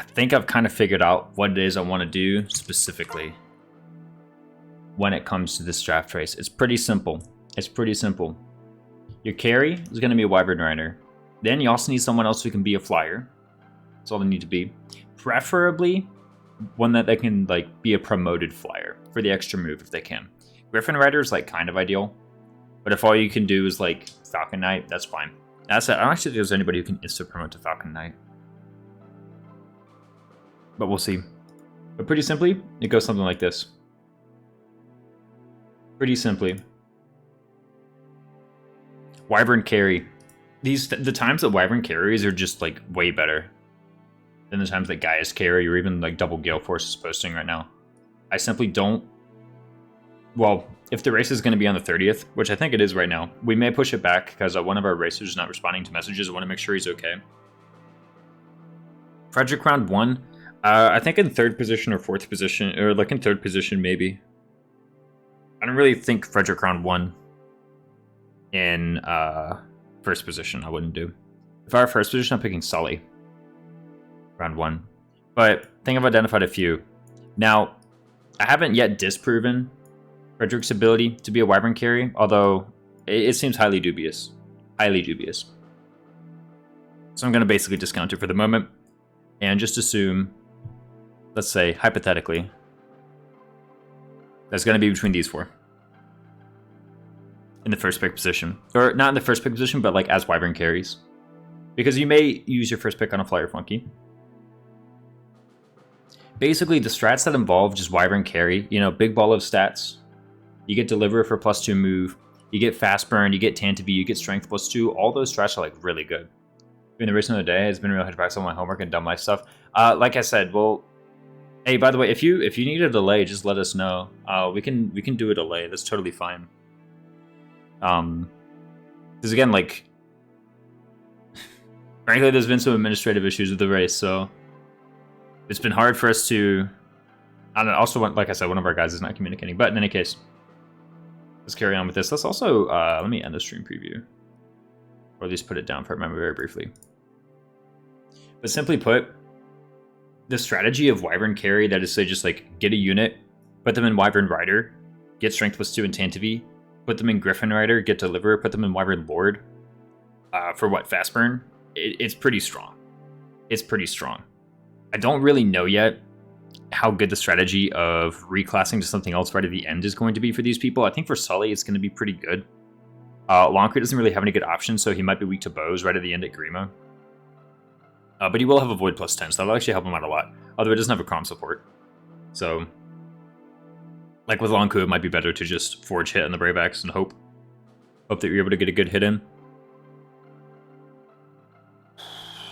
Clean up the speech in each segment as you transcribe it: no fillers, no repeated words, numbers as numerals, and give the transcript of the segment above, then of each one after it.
I think I've kind of figured out what it is I want to do specifically when it comes to this draft race. It's pretty simple. It's pretty simple. Your carry is going to be a Wyvern Rider. Then you also need someone else who can be a flyer. That's all they need to be. Preferably one that they can like be a promoted flyer for the extra move if they can. Griffin Rider is like kind of ideal, but if all you can do is like Falcon Knight, that's fine. That's it. I don't actually think there's anybody who can insta promote to Falcon Knight, but we'll see. But pretty simply, it goes something like this. Pretty simply, Wyvern carry. The times that Wyvern carries are just like way better than the times that Gaius carry or even like double Gale Force is posting right now. I simply don't. Well, if the race is going to be on the 30th, which I think it is right now, we may push it back because one of our racers is not responding to messages. I want to make sure he's okay. Frederick round 1, I think in 3rd position or 4th position, or like in 3rd position maybe. I don't really think Frederick round 1 in 1st position. I wouldn't do. If I were 1st position, I'm picking Sully round 1. But I think I've identified a few. Now, I haven't yet disproven Frederick's ability to be a Wyvern carry, although it seems highly dubious. Highly dubious. So I'm going to basically discount it for the moment and just assume, let's say, hypothetically, that's going to be between these 4 in the 1st pick position. Or not in the 1st pick position, but like as Wyvern carries. Because you may use your 1st pick on a Flyer Flunky. Basically, the strats that involve just Wyvern carry, big ball of stats. You get Deliver for +2 move. You get Fast Burn. You get Tantivy. You get Strength +2. All those strats are like really good. During the recent of the day, it's been real hard to practice on my homework and dumb life stuff. Like I said, well, hey, by the way, if you need a delay, just let us know. We can do a delay. That's totally fine. Because again, like, frankly, there's been some administrative issues with the race, so it's been hard for us to. I don't know. Also, like I said, one of our guys is not communicating. But in any case, let's carry on with this. Let's also let me end the stream preview, or at least put it down for memory very briefly. But simply put, the strategy of Wyvern carry, that is, say, just like get a unit, put them in Wyvern Rider, get Strength +2 and Tantivy, put them in Griffin Rider, get Deliver, put them in Wyvern Lord. For what, Fast Burn? It's pretty strong. It's pretty strong. I don't really know yet how good the strategy of reclassing to something else right at the end is going to be for these people. I think for Sully, it's going to be pretty good. Lonkert doesn't really have any good options, so he might be weak to bows right at the end at Grima. But he will have a Void +10, so that'll actually help him out a lot. Although it doesn't have a Crom support. So, like with Lonku, it might be better to just Forge hit on the Brave Axe and hope that you're able to get a good hit in.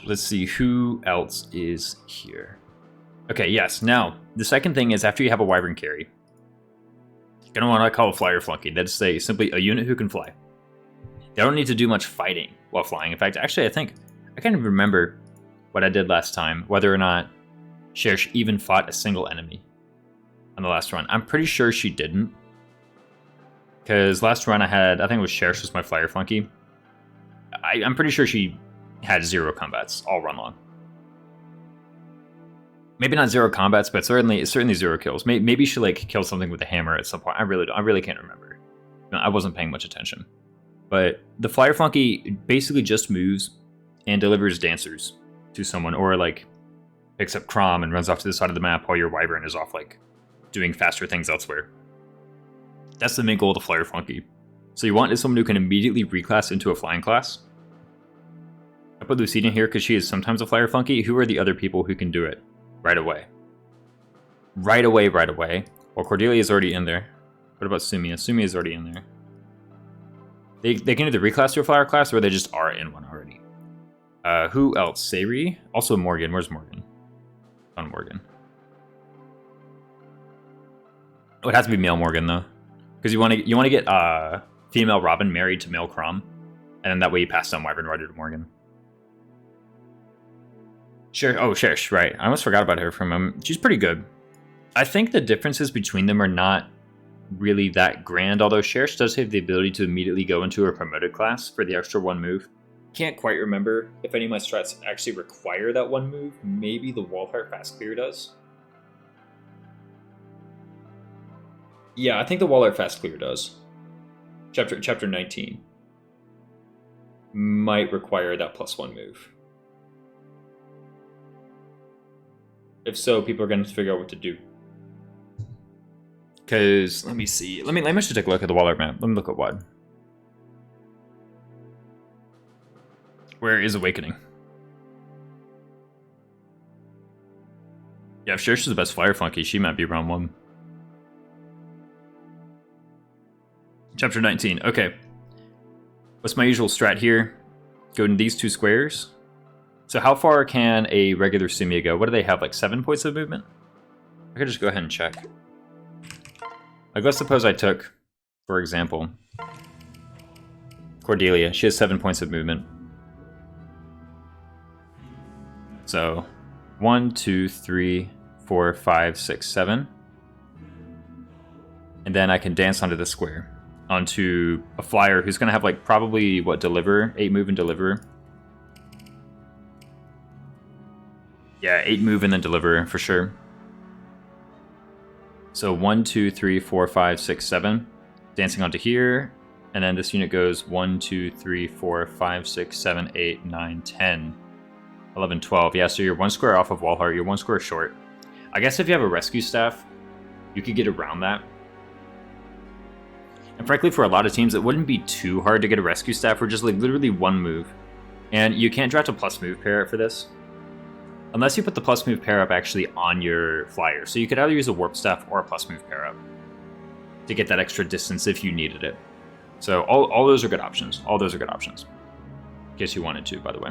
Let's see, who else is here? Okay, yes. Now, the second thing is after you have a Wyvern carry, you're going to want to call a Flyer Flunky. That's simply a unit who can fly. They don't need to do much fighting while flying. In fact, actually, I can't even remember what I did last time, whether or not Chersh even fought a single enemy on the last run. I'm pretty sure she didn't. Because last run I think it was Chersh was my Flyer Flunky. I'm pretty sure she had 0 combats all run long. Maybe not 0 combats, but certainly 0 kills. Maybe she like killed something with a hammer at some point. I really can't remember. I wasn't paying much attention. But the Flyer Flunky basically just moves and delivers dancers to someone, or like picks up Crom and runs off to the side of the map while your Wyvern is off like doing faster things elsewhere. That's the main goal of the Flyer Flunky. So you want someone who can immediately reclass into a flying class. I put Lucina here because she is sometimes a Flyer Flunky. Who are the other people who can do it right away? Right away. Well, Cordelia is already in there. What about Sumia? Sumia is already in there. They can either reclass to a Flyer class or they just are in one already. Who else? Sayri? Also Morgan. Where's Morgan? On Morgan. Oh, it has to be male Morgan though, because you want to get female Robin married to male Crom, and then that way you pass down Wyvern Rider to Morgan. Chersh, right. I almost forgot about her for a moment. She's pretty good. I think the differences between them are not really that grand, although Chersh does have the ability to immediately go into a promoted class for the extra 1 move. Can't quite remember if any of my strats actually require that one move. Maybe the Wallheart Fast Clear does. Yeah, I think the Wallheart Fast Clear does. Chapter 19 might require that +1 move. If so, people are going to figure out what to do. Because, let me see. Let me just take a look at the Wallheart map. Let me look at what. Where is Awakening? Yeah, if Shirish is the best Flyer Flunky, she might be round 1. Chapter 19. Okay. What's my usual strat here? Go in these 2 squares. So how far can a regular Sumia go? What do they have, like 7 points of movement? I could just go ahead and check. Like, let's suppose I took, for example, Cordelia. She has 7 points of movement. So 1, 2, 3, 4, 5, 6, 7. And then I can dance onto the square. Onto a flyer who's going to have, like, probably, what, deliver? 8 move and deliver. Yeah, 8 move and then deliver, for sure. So 1, 2, 3, 4, 5, 6, 7. Dancing onto here. And then this unit goes 1, 2, 3, 4, 5, 6, 7, 8, 9, 10. 11, 12. Yeah, so you're 1 square off of Wallheart. You're 1 square short. I guess if you have a rescue staff, you could get around that. And frankly, for a lot of teams, it wouldn't be too hard to get a rescue staff for just like literally 1 move. And you can't draft a plus move pair up for this. Unless you put the plus move pair up actually on your flyer. So you could either use a warp staff or a plus move pair up to get that extra distance if you needed it. So all those are good options. All those are good options. In case you wanted to, by the way.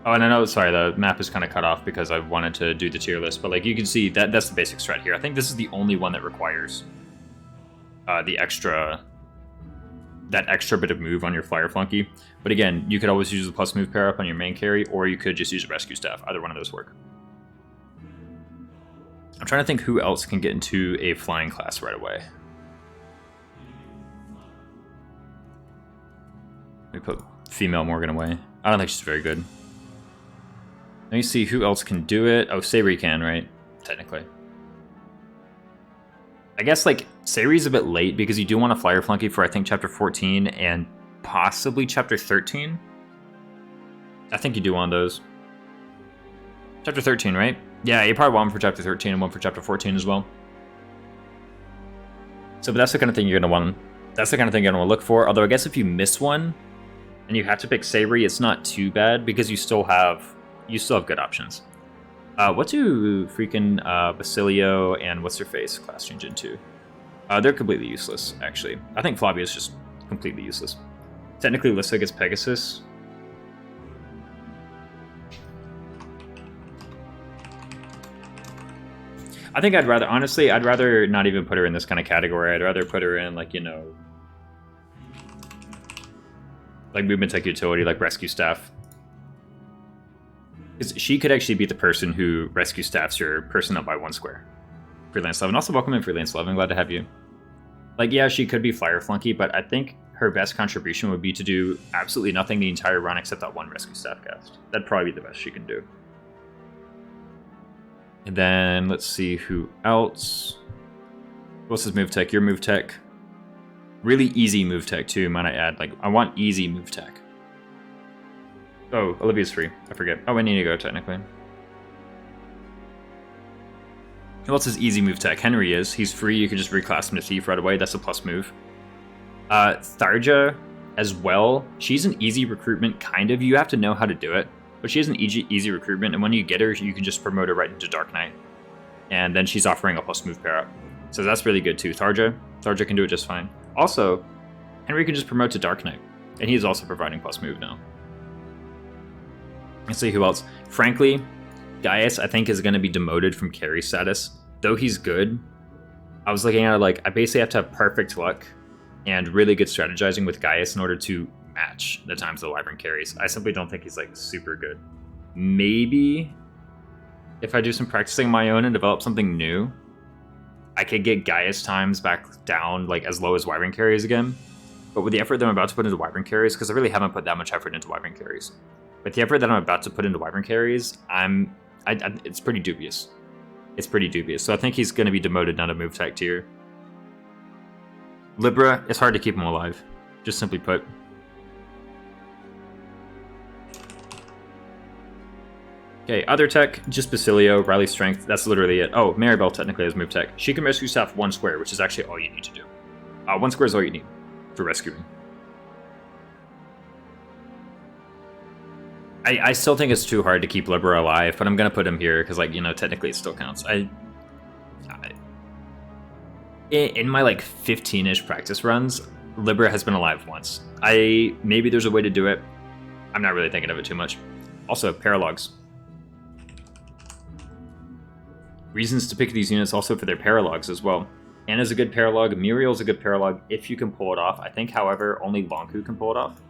Oh, and I know, sorry, the map is kind of cut off because I wanted to do the tier list, but like you can see that's the basic strat here. I think this is the only one that requires that extra bit of move on your flyer flunky. But again, you could always use the plus move pair up on your main carry, or you could just use a rescue staff. Either one of those work. I'm trying to think who else can get into a flying class right away. Let me put female Morgan away. I don't think she's very good. Let me see who else can do it. Oh, Sayri can, right? Technically. I guess, like, Sayri's a bit late because you do want a flyer flunky for, I think, Chapter 14 and possibly Chapter 13. I think you do want those. Chapter 13, right? Yeah, you probably want one for Chapter 13 and one for Chapter 14 as well. So, but that's the kind of thing you're going to want. That's the kind of thing you're going to look for. Although, I guess if you miss one and you have to pick Sayri, it's not too bad because you still have good options. What do freaking Basilio and what's her face class change into? They're completely useless, actually. I think Flavia is just completely useless. Technically, Lissa gets Pegasus. I think I'd rather not even put her in this kind of category. I'd rather put her in, like, you know, like movement tech utility, like rescue staff. Because she could actually be the person who rescue staffs your person up by 1 square. Freelance Love. And also welcome in Freelance Love. I'm glad to have you. Like, yeah, she could be flyer flunky, but I think her best contribution would be to do absolutely nothing the entire run except that 1 rescue staff cast. That'd probably be the best she can do. And then let's see who else. What's his move tech? Your move tech. Really easy move tech too, might I add. Like, I want easy move tech. Oh, Olivia's free. I forget. Oh, I need to go, technically. Who else is easy move tech? Henry is. He's free. You can just reclass him to Thief right away. That's a plus move. Tharja as well. She's an easy recruitment, kind of. You have to know how to do it. But she is an easy recruitment, and when you get her, you can just promote her right into Dark Knight. And then she's offering a plus move pair up. So that's really good, too. Tharja can do it just fine. Also, Henry can just promote to Dark Knight. And he's also providing plus move now. Let's see who else. Frankly, Gaius, I think, is going to be demoted from carry status. Though he's good, I was looking at it like, I basically have to have perfect luck and really good strategizing with Gaius in order to match the times the Wyvern carries. I simply don't think he's, like, super good. Maybe if I do some practicing on my own and develop something new, I could get Gaius times back down, like, as low as Wyvern carries again. But with the effort that I'm about to put into Wyvern carries, because I really haven't put that much effort into Wyvern carries, but the effort that I'm about to put into Wyvern carries, it's pretty dubious. It's pretty dubious. So I think he's going to be demoted down to move tech tier. Libra, it's hard to keep him alive, just simply put. Okay, other tech, just Basilio, Riley Strength, that's literally it. Oh, Maribel technically has move tech. She can rescue staff 1 square, which is actually all you need to do. 1 square is all you need for rescuing. I still think it's too hard to keep Libra alive, but I'm going to put him here because, like, you know, technically it still counts. In my, like, 15-ish practice runs, Libra has been alive once. Maybe there's a way to do it. I'm not really thinking of it too much. Also, paralogs. Reasons to pick these units also for their paralogs as well. Anna's a good paralog, Muriel's a good paralog if you can pull it off. I think, however, only Lonku can pull it off.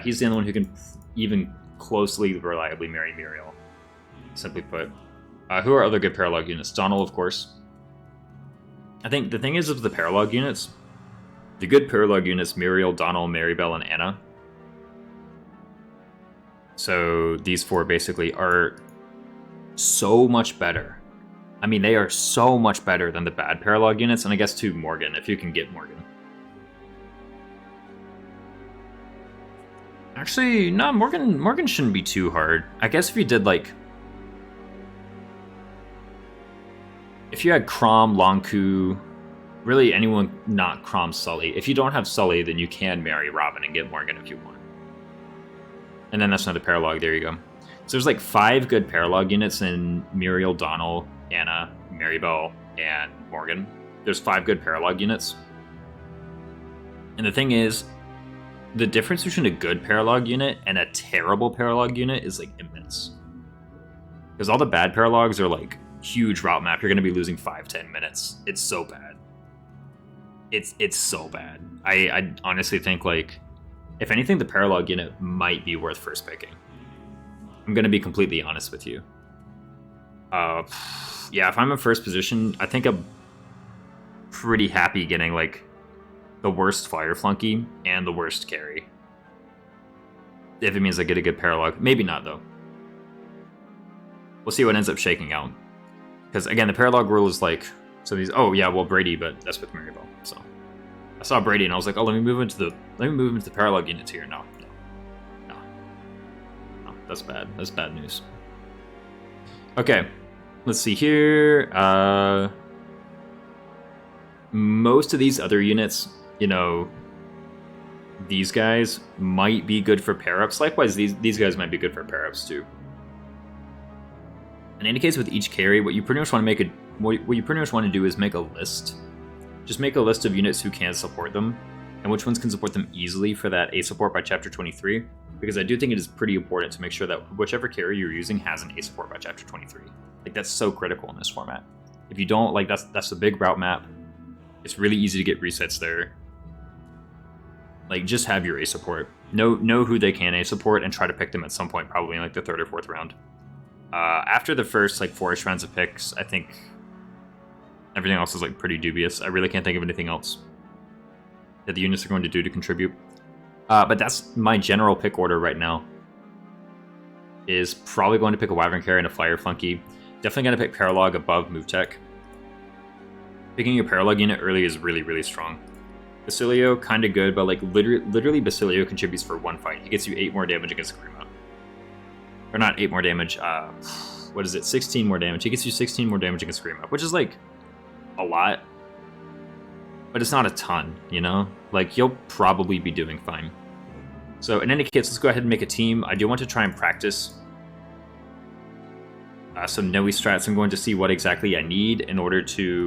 He's the only one who can even closely reliably marry Muriel, simply put. Who are other good paralog units? Donald, of course. I think the thing is with the paralog units, the good paralog units, Muriel, Donald, Maribel, and Anna. So these 4 basically are so much better. I mean, they are so much better than the bad paralog units, and I guess too Morgan, if you can get Morgan. Actually, no, Morgan shouldn't be too hard. I guess if you did, like... If you had Crom, Lonku, really anyone not Crom, Sully. If you don't have Sully, then you can marry Robin and get Morgan if you want. And then that's another paralog, there you go. So there's like 5 good paralog units in Muriel, Donald, Anna, Maribel, and Morgan. There's 5 good paralog units. And the thing is, the difference between a good paralog unit and a terrible paralog unit is like immense. Because all the bad paralogs are like huge route map. You're going to be losing 5-10 minutes. It's so bad. It's so bad. I honestly think, like, if anything, the paralog unit might be worth first picking. I'm going to be completely honest with you. Yeah, if I'm in first position, I think I'm pretty happy getting, like, the worst fire flunky and the worst carry. If it means I get a good paralog. Maybe not, though. We'll see what ends up shaking out. Because, again, the paralog rule is like... So these... Oh, yeah, well, Brady, but that's with Maribel, so... I saw Brady and I was like, oh, let me move into the paralog units here. No. That's bad. That's bad news. Okay. Let's see here. Most of these other units, you know, these guys might be good for pair-ups. Likewise, these guys might be good for pair-ups too. In any case, with each carry, what you pretty much want to do is make a list. Just make a list of units who can support them, and which ones can support them easily for that A support by Chapter 23. Because I do think it is pretty important to make sure that whichever carry you're using has an A support by Chapter 23. Like, that's so critical in this format. If you don't, like, that's a big route map. It's really easy to get resets there. Like, just have your A support. Know who they can A support and try to pick them at some point, probably in, like, the 3rd or 4th round. After the first, like, 4-ish rounds of picks, I think everything else is, like, pretty dubious. I really can't think of anything else that the units are going to do to contribute. But that's my general pick order right now. Is probably going to pick a Wyvern carry and a Flyer Flunky. Definitely going to pick Paralog above Move Tech. Picking a Paralog unit early is really, really strong. Basilio, kind of good, but like literally Basilio contributes for 1 fight. He gets you 8 more damage against Grima. Or not 8 more damage, what is it, 16 more damage. He gets you 16 more damage against Grima, which is like a lot. But it's not a ton, you know? Like, you'll probably be doing fine. So in any case, let's go ahead and make a team. I do want to try and practice some Noe strats. I'm going to see what exactly I need in order to